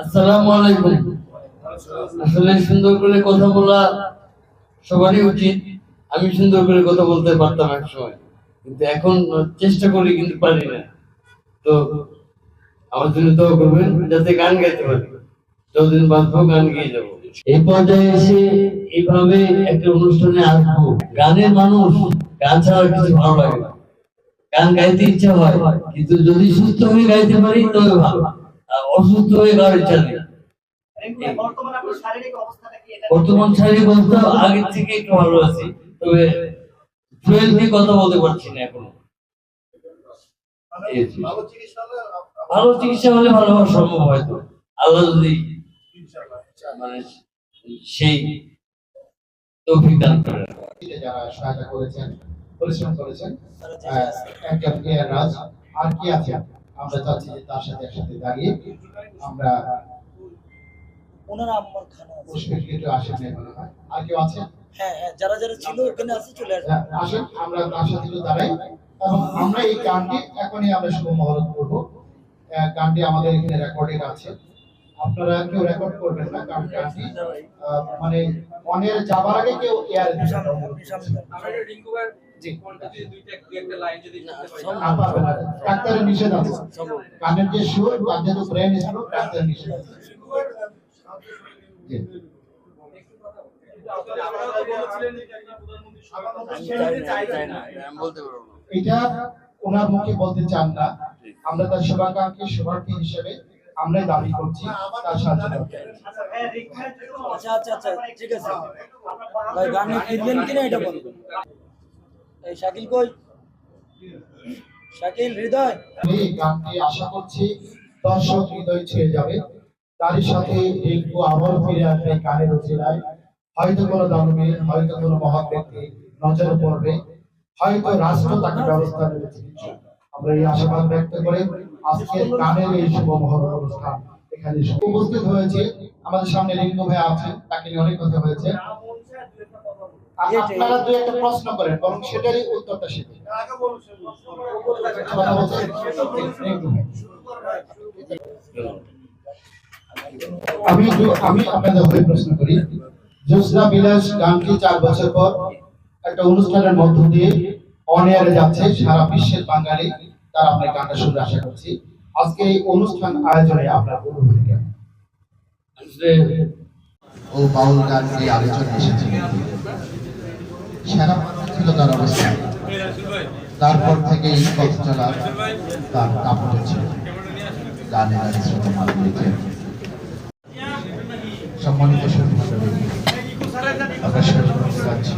আসসালামু আলাইকুম। আসলে সুন্দর করে কথা বলা সবারই উচিত। আমি সুন্দর করে কথা বলতে পারতাম এক সময়, কিন্তু এখন চেষ্টা করি কিন্তু পারি না। তো আমার জন্য দোয়া করবেন যাতে গান গাইতে পারি, যতদিন বাঁচবো গান গেয়ে যাবো। এই পর্যায়ে এসে এইভাবে একটা অনুষ্ঠানে আসবো, গানের মানুষ গান ছাড়া কিছু ভালো লাগে না। গান গাইতে ইচ্ছা হয়, কিন্তু যদি সুস্থ হয়ে গাইতে পারি তবে ভালো, আর অসুস্থ হয়ে গাওয়ার ইচ্ছা নেই। বর্তমান শারীরিক অবস্থা আগের থেকে একটু ভালো আছি, তবে ফ্লুয়েন্টলি কথা বলতে পারছি না এখনো। ভালো চিকিৎসা হলে ভালো হওয়া সম্ভব, হয়তো আল্লাহ যদি মানে সেই তৌফিক দান করেন। যারা সহায়তা করেছেন, পরিশ্রম করেছেন, একজন রাজ আর কি আছে, আমরা চাচ্ছি যে তার সাথে একসাথে দাঁড়িয়ে আমরা ওনারা আমার খানা একটু আসেন না মনে হয়। আর কেউ আছে? হ্যাঁ হ্যাঁ, যারা যারা ছিল ওখানে আছে, চলে আসেন, আমরা তার সাথে একটু দাঁড়াই এবং আমরা এই গানটি এখনই আমরা শুভ মহরত করবো। গানটি আমাদের এখানে রেকর্ডেড আছে, আপনারা কেউ রেকর্ড করবেন না। গানটি মানে মনের যাবার আগে কেউ এয়ার ডাক্তারের নিষেধ আছে, গানের যে সুর, তার যেহেতু ব্রেন স্ট্রোক, ডাক্তারের নিষেধ আছে। এটা ওনার মুখে বলতে চান না, আমরা তার শুভাকাঙ্ক্ষী শুভার্থী হিসেবে আমরাই দাবি করছি তার সাহায্য দরকার। আচ্ছা আচ্ছা আচ্ছা, ঠিক আছে ভাই, গানে ফিরবেন কিনা এটা বলুন। এই শাকিল কই? শাকিল, হৃদয়, এই গানটি আশা করছি দর্শক হৃদয় ছুঁয়ে যাবে। তারই সাথে একটু আবার ফিরে আসবে গানের উচিলায়, হয়তো কোনো দানবীর, হয়তো কোনো মহৎ ব্যক্তি নজরে পড়বে, হয়তো রাষ্ট্র তাকে ব্যবস্থা নেবে। আমরা এই আশাবাদ ব্যক্ত করে আজকের গানের এই শুভ মহরত অনুষ্ঠান এখানে উপস্থিত হয়েছে। আমাদের সামনে রিঙ্কু ভাই আছেন, তাকে নিয়ে অনেক কথা হয়েছে। আপনারা দুই একটা প্রশ্ন করেন, বরং সেটারই উত্তরটা শিখি। আমি আপনাদের হয়ে প্রশ্ন করি, জোসনা বিলাস গানটি 4 বছর পর একটা অনুষ্ঠানের মধ্য দিয়ে অন এয়ারে যাচ্ছে, সারা বিশ্বের বাঙালি তারা আপনার গানটা শুনতে আশা করছি। আজকে এই অনুষ্ঠান আয়োজনে আপনার অনুভূতি কেমন? ও বাউল গানটি আলোচনা এসেছে, সেরা ছিল তার অবস্থা, তারপর থেকে এই পথ চলা তার কাপড় ছিল গানের শ্রোতা মাধ্যমে। সম্মানিত সুধী মণ্ডলী, আমরা শেষ করতে যাচ্ছি।